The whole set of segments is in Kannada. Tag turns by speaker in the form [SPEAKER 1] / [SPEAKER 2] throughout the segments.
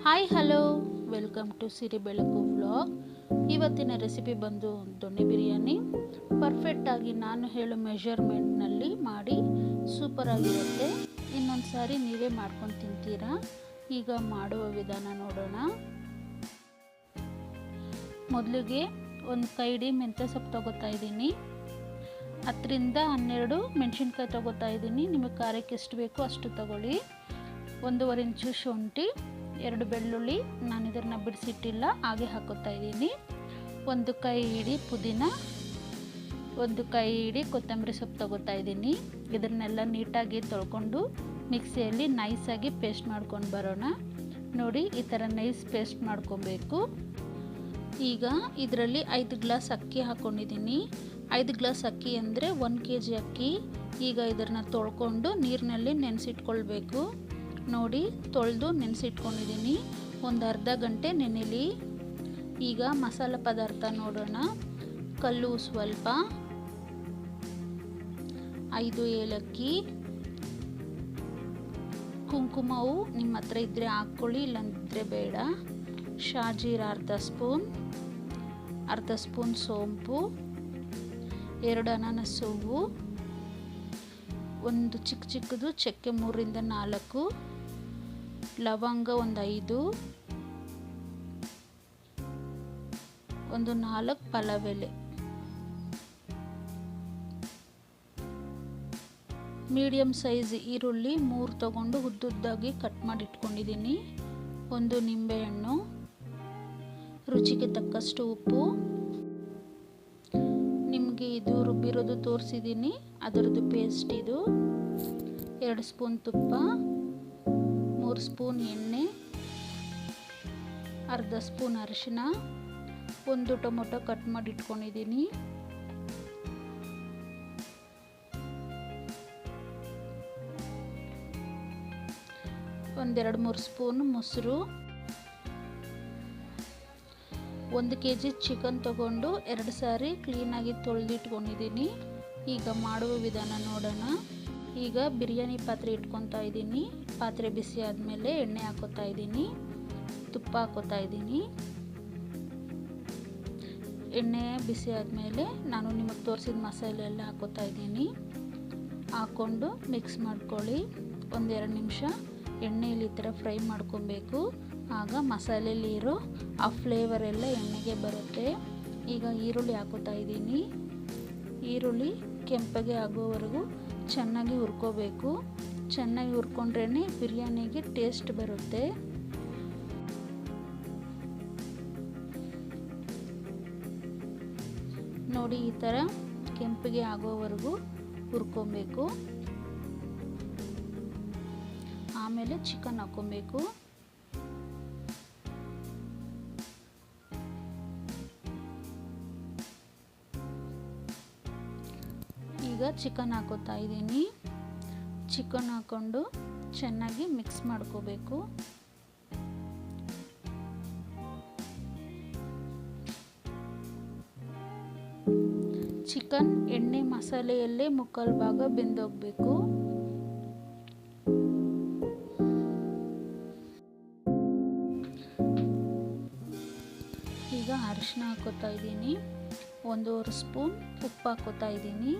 [SPEAKER 1] ಹಾಯ್ ಹಲೋ ವೆಲ್ಕಮ್ ಟು ಸಿರಿ ಬೆಳಕು ವ್ಲಾಗ್. ಇವತ್ತಿನ ರೆಸಿಪಿ ಬಂದು ದೊಣ್ಣೆ ಬಿರಿಯಾನಿ. ಪರ್ಫೆಕ್ಟಾಗಿ ನಾನು ಹೇಳೋ ಮೆಷರ್ಮೆಂಟ್ನಲ್ಲಿ ಮಾಡಿ ಸೂಪರಾಗಿರುತ್ತೆ. ಇನ್ನೊಂದು ಸಾರಿ ನೀವೇ ಮಾಡ್ಕೊಂಡು ತಿಂತೀರಾ. ಈಗ ಮಾಡುವ ವಿಧಾನ ನೋಡೋಣ. ಮೊದಲಿಗೆ ಒಂದು ಕೈಡಿ ಮೆಂತ್ಯ ಸೊಪ್ಪು ತೊಗೋತಾ ಇದ್ದೀನಿ. 10ರಿಂದ 12 ಮೆಣಸಿನ್ಕಾಯಿ ತೊಗೋತಾ ಇದ್ದೀನಿ. ನಿಮಗೆ ಖಾರಕ್ಕೆ ಎಷ್ಟು ಬೇಕೋ ಅಷ್ಟು ತಗೊಳ್ಳಿ. 1.5 ಇಂಚು ಶುಂಠಿ, 2 ಬೆಳ್ಳುಳ್ಳಿ, ನಾನು ಇದನ್ನು ಬಿಡಿಸಿಟ್ಟಿಲ್ಲ ಹಾಗೆ ಹಾಕೋತಾ ಇದ್ದೀನಿ. 1 ಕೈ ಹಿಡಿ ಪುದೀನ, 1 ಕೈ ಹಿಡಿ ಕೊತ್ತಂಬರಿ ಸೊಪ್ಪು ತೊಗೋತಾ ಇದ್ದೀನಿ. ಇದನ್ನೆಲ್ಲ ನೀಟಾಗಿ ತೊಳ್ಕೊಂಡು ಮಿಕ್ಸಿಯಲ್ಲಿ ನೈಸಾಗಿ ಪೇಸ್ಟ್ ಮಾಡ್ಕೊಂಡು ಬರೋಣ. ನೋಡಿ, ಈ ಥರ ನೈಸ್ ಪೇಸ್ಟ್ ಮಾಡ್ಕೊಬೇಕು. ಈಗ ಇದರಲ್ಲಿ 5 ಗ್ಲಾಸ್ ಅಕ್ಕಿ ಹಾಕ್ಕೊಂಡಿದ್ದೀನಿ. 5 ಗ್ಲಾಸ್ ಅಕ್ಕಿ ಅಂದರೆ 1 kg ಅಕ್ಕಿ. ಈಗ ಇದನ್ನು ತೊಳ್ಕೊಂಡು ನೀರಿನಲ್ಲಿ ನೆನೆಸಿಟ್ಕೊಳ್ಬೇಕು. ನೋಡಿ, ತೊಳೆದು ನೆನೆಸಿಟ್ಕೊಂಡಿದ್ದೀನಿ. ಒಂದು ಅರ್ಧ ಗಂಟೆ ನೆನೆಲಿ. ಈಗ ಮಸಾಲೆ ಪದಾರ್ಥ ನೋಡೋಣ. ಕಲ್ಲು ಸ್ವಲ್ಪ, 5 ಏಲಕ್ಕಿ, ಕುಂಕುಮವು ನಿಮ್ಮ ಹತ್ರ ಇದ್ದರೆ ಹಾಕ್ಕೊಳ್ಳಿ, ಇಲ್ಲಂದಿದ್ರೆ ಬೇಡ. ಶಾಜೀರ ಅರ್ಧ ಸ್ಪೂನ್ ಸೋಂಪು, 2 ಅನಾನಸ್ ಹೂವು, ಒಂದು ಚಿಕ್ಕದು ಚಕ್ಕೆ 3ರಿಂದ 4, ಲವಂಗ ಒಂದು 5, ಒಂದು 4 ಪಲಾವ್ ಎಲೆ. ಮೀಡಿಯಮ್ ಸೈಜ್ ಈರುಳ್ಳಿ 3 ತಗೊಂಡು ಉದ್ದುದ್ದಾಗಿ ಕಟ್ ಮಾಡಿ ಇಟ್ಕೊಂಡಿದ್ದೀನಿ. 1 ನಿಂಬೆಹಣ್ಣು, ರುಚಿಗೆ ತಕ್ಕಷ್ಟು ಉಪ್ಪು. ನಿಮಗೆ ಇದು ರುಬ್ಬಿರೋದು ತೋರಿಸಿದ್ದೀನಿ, ಅದರದ್ದು ಪೇಸ್ಟ್ ಇದು. 2 ಸ್ಪೂನ್ ತುಪ್ಪ, 3 ಸ್ಪೂನ್ ಎಣ್ಣೆ, ಅರ್ಧ ಸ್ಪೂನ್ ಅರಿಶಿನ, 1 ಟೊಮೊಟೊ ಕಟ್ ಮಾಡಿ ಇಟ್ಕೊಂಡಿದ್ದೀನಿ. ಒಂದು 2-3 ಸ್ಪೂನ್ ಮೊಸರು. 1 kg ಚಿಕನ್ ತಗೊಂಡು 2 ಸಾರಿ ಕ್ಲೀನಾಗಿ ತೊಳೆದಿಟ್ಕೊಂಡಿದ್ದೀನಿ. ಈಗ ಮಾಡುವ ವಿಧಾನ ನೋಡೋಣ. ಈಗ ಬಿರಿಯಾನಿ ಪಾತ್ರೆ ಇಟ್ಕೊತಾ ಇದ್ದೀನಿ. ಪಾತ್ರೆ ಬಿಸಿ ಆದಮೇಲೆ ಎಣ್ಣೆ ಹಾಕೋತಾ ಇದ್ದೀನಿ, ತುಪ್ಪ ಹಾಕೋತಾ ಇದ್ದೀನಿ. ಎಣ್ಣೆ ಬಿಸಿ ಆದಮೇಲೆ ನಾನು ನಿಮಗೆ ತೋರಿಸಿದ ಮಸಾಲೆ ಎಲ್ಲ ಹಾಕೋತಾ ಇದ್ದೀನಿ. ಹಾಕ್ಕೊಂಡು ಮಿಕ್ಸ್ ಮಾಡ್ಕೊಳ್ಳಿ. 1-2 ನಿಮಿಷ ಎಣ್ಣೆಯಲ್ಲಿ ಈ ಥರ ಫ್ರೈ ಮಾಡ್ಕೊಬೇಕು. ಆಗ ಮಸಾಲೆಯಲ್ಲಿ ಇರೋ ಆ ಫ್ಲೇವರ್ ಎಲ್ಲ ಎಣ್ಣೆಗೆ ಬರುತ್ತೆ. ಈಗ ಈರುಳ್ಳಿ ಹಾಕೋತಾ ಇದ್ದೀನಿ. ಈರುಳ್ಳಿ ಕೆಂಪಗೆ ಆಗೋವರೆಗೂ ಚೆನ್ನಾಗಿ ಹುರ್ಕೋಬೇಕು. ಚೆನ್ನಾಗಿ ಹುರ್ಕೊಂಡ್ರೇ ಬಿರಿಯಾನಿಗೆ ಟೇಸ್ಟ್ ಬರುತ್ತೆ. ನೋಡಿ, ಈ ಥರ ಕೆಂಪಗೆ ಆಗೋವರೆಗೂ ಹುರ್ಕೊಬೇಕು. ಆಮೇಲೆ ಚಿಕನ್ ಹಾಕ್ಕೊಬೇಕು. ಈಗ ಚಿಕನ್ ಹಾಕೋತಾ ಇದ್ದೀನಿ. ಚಿಕನ್ ಹಾಕ್ಕೊಂಡು ಚೆನ್ನಾಗಿ ಮಿಕ್ಸ್ ಮಾಡ್ಕೋಬೇಕು. ಚಿಕನ್ ಎಣ್ಣೆ ಮಸಾಲೆಯಲ್ಲೇ 3/4 ಭಾಗ ಬೆಂದೋಗ್ಬೇಕು. ಈಗ ಅರಿಶಿನ ಹಾಕೋತಾ ಇದ್ದೀನಿ. 1.5 ಸ್ಪೂನ್ ಉಪ್ಪು ಹಾಕೋತಾ ಇದ್ದೀನಿ.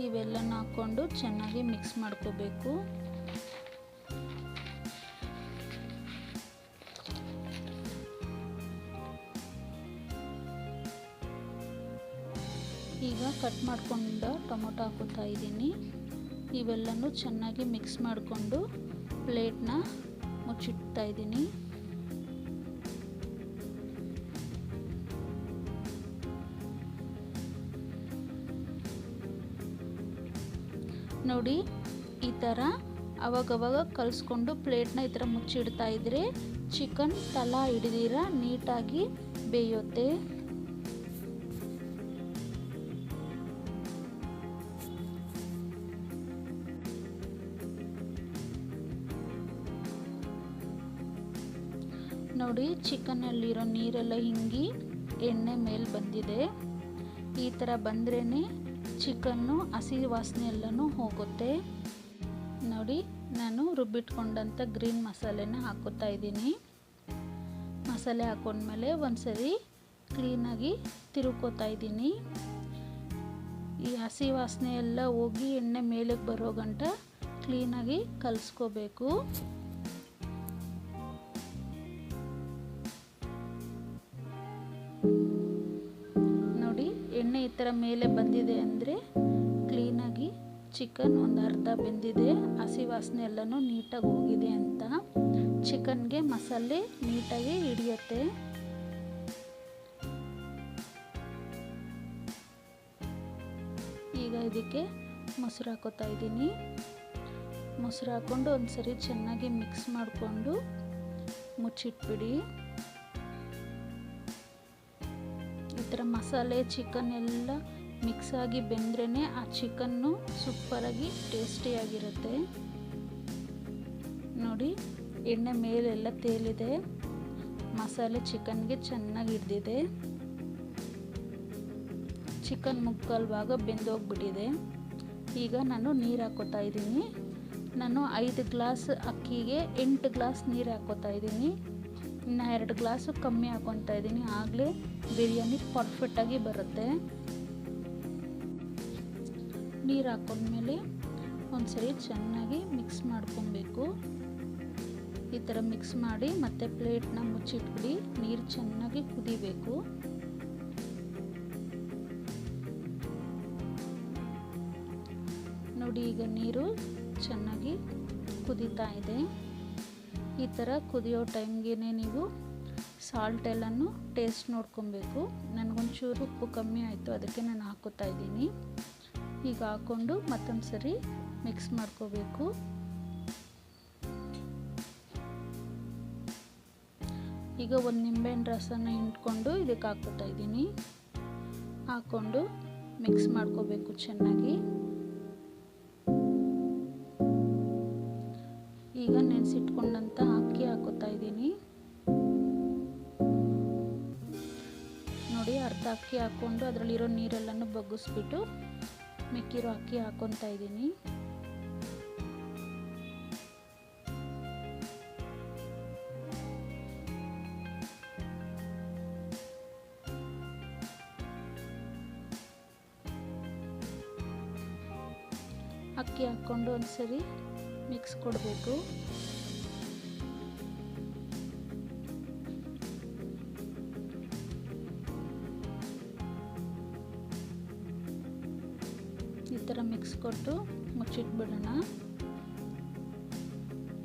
[SPEAKER 1] ಇವೆಲ್ಲನ ಹಾಕ್ಕೊಂಡು ಚೆನ್ನಾಗಿ ಮಿಕ್ಸ್ ಮಾಡ್ಕೋಬೇಕು. ಈಗ ಕಟ್ ಮಾಡ್ಕೊಂಡ ಟೊಮೊಟೊ ಹಾಕೋತಾ ಇದ್ದೀನಿ. ಇವೆಲ್ಲನೂ ಚೆನ್ನಾಗಿ ಮಿಕ್ಸ್ ಮಾಡಿಕೊಂಡು ಪ್ಲೇಟ್ನ ಮುಚ್ಚಿಡ್ತಾ ಇದ್ದೀನಿ. ನೋಡಿ, ಈ ಥರ ಅವಾಗವಾಗ ಕಲಿಸ್ಕೊಂಡು ಪ್ಲೇಟ್ನ ಈ ಥರ ಮುಚ್ಚಿಡ್ತಾ ಇದ್ದರೆ ಚಿಕನ್ ತಳ ಹಿಡಿದಿರ ನೀಟಾಗಿ ಬೇಯುತ್ತೆ. ನೋಡಿ, ಚಿಕನ್ನಲ್ಲಿರೋ ನೀರೆಲ್ಲ ಹಿಂಗಿ ಎಣ್ಣೆ ಮೇಲೆ ಬಂದಿದೆ. ಈ ಥರ ಬಂದ್ರೇ ಚಿಕನ್ನು ಹಸಿ ವಾಸನೆ ಎಲ್ಲನೂ ಹೋಗುತ್ತೆ. ನೋಡಿ, ನಾನು ರುಬ್ಬಿಟ್ಕೊಂಡಂಥ ಗ್ರೀನ್ ಮಸಾಲೆನ ಹಾಕೋತಾ ಇದ್ದೀನಿ. ಮಸಾಲೆ ಹಾಕೊಂಡ್ಮೇಲೆ ಒಂದ್ಸರಿ ಕ್ಲೀನಾಗಿ ತಿರುಕೋತಾ ಇದ್ದೀನಿ. ಈ ಹಸಿ ವಾಸನೆ ಎಲ್ಲ ಹೋಗಿ ಎಣ್ಣೆ ಮೇಲೆ ಬರೋ ಗಂಟ ಕ್ಲೀನಾಗಿ ಕಲಿಸ್ಕೋಬೇಕು. ನೋಡಿ, ಎಣ್ಣೆ ಈ ಥರ ಮೇಲೆ ಬಂದಿದೆ ಅಂದರೆ ಕ್ಲೀನಾಗಿ ಚಿಕನ್ ಒಂದು ಅರ್ಧ ಬೆಂದಿದೆ, ಹಸಿ ವಾಸನೆ ಎಲ್ಲನೂ ನೀಟಾಗಿ ಹೋಗಿದೆ ಅಂತ. ಚಿಕನ್ಗೆ ಮಸಾಲೆ ನೀಟಾಗಿ ಹಿಡಿಯುತ್ತೆ. ಈಗ ಇದಕ್ಕೆ ಮೊಸರು ಹಾಕೋತಾ ಇದ್ದೀನಿ. ಮೊಸರು ಹಾಕ್ಕೊಂಡು ಒಂದ್ಸರಿ ಚೆನ್ನಾಗಿ ಮಿಕ್ಸ್ ಮಾಡಿಕೊಂಡು ಮುಚ್ಚಿಟ್ಬಿಡಿ. ಈ ಥರ ಮಸಾಲೆ ಚಿಕನ್ ಎಲ್ಲ ಮಿಕ್ಸ್ ಆಗಿ ಬೆಂದ್ರೇ ಆ ಚಿಕನ್ನು ಸೂಪರಾಗಿ ಟೇಸ್ಟಿಯಾಗಿರುತ್ತೆ. ನೋಡಿ, ಎಣ್ಣೆ ಮೇಲೆಲ್ಲ ತೇಲಿದೆ, ಮಸಾಲೆ ಚಿಕನ್ಗೆ ಚೆನ್ನಾಗಿ ಹಿಡಿದಿದೆ. ಚಿಕನ್ ಮುಕ್ಕಾಲು ಭಾಗ ಬೆಂದೋಗ್ಬಿಟ್ಟಿದೆ. ಈಗ ನಾನು ನೀರು ಹಾಕೋತಾ ಇದ್ದೀನಿ. ನಾನು 5 ಗ್ಲಾಸ್ ಅಕ್ಕಿಗೆ 8 ಗ್ಲಾಸ್ ನೀರು ಹಾಕೋತಾ ಇದ್ದೀನಿ. ಇನ್ನು 2 ಗ್ಲಾಸು ಕಮ್ಮಿ ಹಾಕೊತಾ ಇದ್ದೀನಿ, ಆಗಲೇ ಬಿರಿಯಾನಿ ಪರ್ಫೆಕ್ಟಾಗಿ ಬರುತ್ತೆ. ನೀರು ಹಾಕೊಂಡ್ಮೇಲೆ ಒಂದ್ಸರಿ ಚೆನ್ನಾಗಿ ಮಿಕ್ಸ್ ಮಾಡ್ಕೊಬೇಕು. ಈ ಥರ ಮಿಕ್ಸ್ ಮಾಡಿ ಮತ್ತೆ ಪ್ಲೇಟ್ನ ಮುಚ್ಚಿಟ್ಬಿಡಿ. ನೀರು ಚೆನ್ನಾಗಿ ಕುದಿಬೇಕು. ನೋಡಿ, ಈಗ ನೀರು ಚೆನ್ನಾಗಿ ಕುದೀತಾ ಇದೆ. ಈ ಥರ ಕುದಿಯೋ ಟೈಮ್ಗೆ ನೀವು ಸಾಲ್ಟ್ ಎಲ್ಲನೂ ಟೇಸ್ಟ್ ನೋಡ್ಕೊಬೇಕು. ನನಗೊಂಚೂರು ಉಪ್ಪು ಕಮ್ಮಿ ಆಯಿತು, ಅದಕ್ಕೆ ನಾನು ಹಾಕೋತಾ ಇದ್ದೀನಿ. ಈಗ ಹಾಕ್ಕೊಂಡು ಮತ್ತೊಂದು ಸರಿ ಮಿಕ್ಸ್ ಮಾಡ್ಕೋಬೇಕು. ಈಗ ಒಂದು ನಿಂಬೆಹಣ್ಣು ರಸನ ಹಿಂಡ್ಕೊಂಡು ಇದಕ್ಕೆ ಹಾಕೋತಾ ಇದ್ದೀನಿ. ಹಾಕ್ಕೊಂಡು ಮಿಕ್ಸ್ ಮಾಡ್ಕೋಬೇಕು ಚೆನ್ನಾಗಿ. ಈಗ ನೆನೆಸಿಟ್ಕೊಂಡಂಥ ಅಕ್ಕಿ ಹಾಕೋತಾ ಇದ್ದೀನಿ. ನೋಡಿ, ಅರ್ಧ ಅಕ್ಕಿ ಹಾಕ್ಕೊಂಡು ಅದರಲ್ಲಿರೋ ನೀರೆಲ್ಲನೂ ಬಗ್ಗಿಸ್ಬಿಟ್ಟು ಮಿಕ್ಕಿರೋ ಅಕ್ಕಿ ಹಾಕ್ಕೊತಾ ಇದ್ದೀನಿ. ಅಕ್ಕಿ ಹಾಕ್ಕೊಂಡು ಒಂದ್ಸರಿ ಮಿಕ್ಸ್ ಕೊಡಬೇಕು. ಈ ಥರ ಮಿಕ್ಸ್ ಕೊಟ್ಟು ಮುಚ್ಚಿಟ್ಬಿಡೋಣ.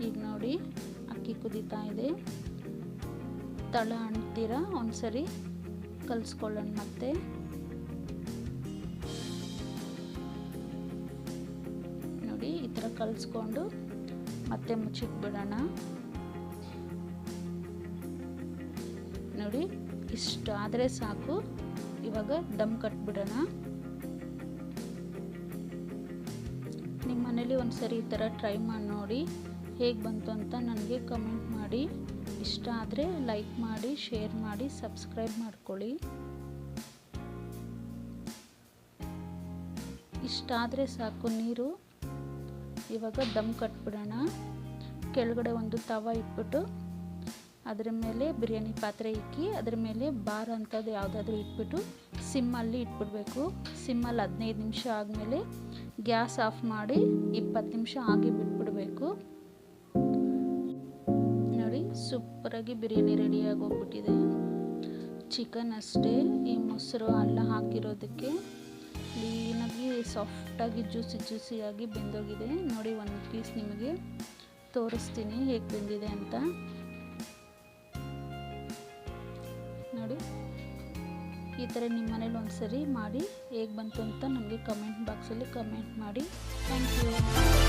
[SPEAKER 1] ಈಗ ನೋಡಿ, ಅಕ್ಕಿ ಕುದೀತಾ ಇದೆ. ತಳ ಅಂಟ್ತೀರ ಒಂದ್ಸರಿ ಕಲಿಸ್ಕೊಳ್ಳೋಣ. ಮತ್ತೆ ನೋಡಿ, ಈ ಥರ ಕಲಿಸ್ಕೊಂಡು ಮತ್ತೆ ಮುಚ್ಚಿಟ್ಬಿಡೋಣ. ನೋಡಿ, ಇಷ್ಟು ಆದರೆ ಸಾಕು. ಇವಾಗ ದಮ್ ಕಟ್ಬಿಡೋಣ. ನಿಮ್ಮ ಮನೇಲಿ ಒಂದ್ಸರಿ ಈ ಥರ ಟ್ರೈ ಮಾಡಿ ನೋಡಿ, ಹೇಗೆ ಬಂತು ಅಂತ ನನಗೆ ಕಮೆಂಟ್ ಮಾಡಿ. ಇಷ್ಟ ಆದರೆ ಲೈಕ್ ಮಾಡಿ, ಶೇರ್ ಮಾಡಿ, ಸಬ್ಸ್ಕ್ರೈಬ್ ಮಾಡ್ಕೊಳ್ಳಿ. ಇಷ್ಟ ಆದರೆ ಸಾಕು ನೀರು. ಇವಾಗ ದಮ್ ಕಟ್ಬಿಡೋಣ. ಕೆಳಗಡೆ ಒಂದು ತವ ಇಟ್ಬಿಟ್ಟು ಅದರ ಮೇಲೆ ಬಿರಿಯಾನಿ ಪಾತ್ರೆ ಇಕ್ಕಿ ಅದರ ಮೇಲೆ ಬಾರ್ ಅಂಥದ್ದು ಯಾವುದಾದ್ರೂ ಇಟ್ಬಿಟ್ಟು ಸಿಮ್ಮಲ್ಲಿ ಇಟ್ಬಿಡಬೇಕು. ಸಿಮ್ಮಲ್ಲಿ 15 ನಿಮಿಷ ಆದಮೇಲೆ ಗ್ಯಾಸ್ ಆಫ್ ಮಾಡಿ 20 ನಿಮಿಷ ಹಾಗೆ ಬಿಟ್ಬಿಡಬೇಕು. ನೋಡಿ, ಸೂಪರಾಗಿ ಬಿರಿಯಾನಿ ರೆಡಿಯಾಗಿ ಹೋಗ್ಬಿಟ್ಟಿದೆ. ಚಿಕನ್ ಅಷ್ಟೇ, ಈ ಮೊಸರು ಎಲ್ಲ ಹಾಕಿರೋದಕ್ಕೆ ಕ್ಲೀನಾಗಿ ಸಾಫ್ಟಾಗಿ ಜ್ಯೂಸಿಯಾಗಿ ಬೆಂದೋಗಿದೆ. ನೋಡಿ, ಒಂದು ಪೀಸ್ ನಿಮಗೆ ತೋರಿಸ್ತೀನಿ ಹೇಗೆ ಬೆಂದಿದೆ ಅಂತ. ನೋಡಿ, ಈ ಥರ ನಿಮ್ಮ ಮನೇಲಿ ಒಂದ್ಸರಿ ಮಾಡಿ ಹೇಗೆ ಬಂತು ಅಂತ ನನಗೆ ಕಮೆಂಟ್ ಬಾಕ್ಸಲ್ಲಿ ಕಮೆಂಟ್ ಮಾಡಿ. Thank you.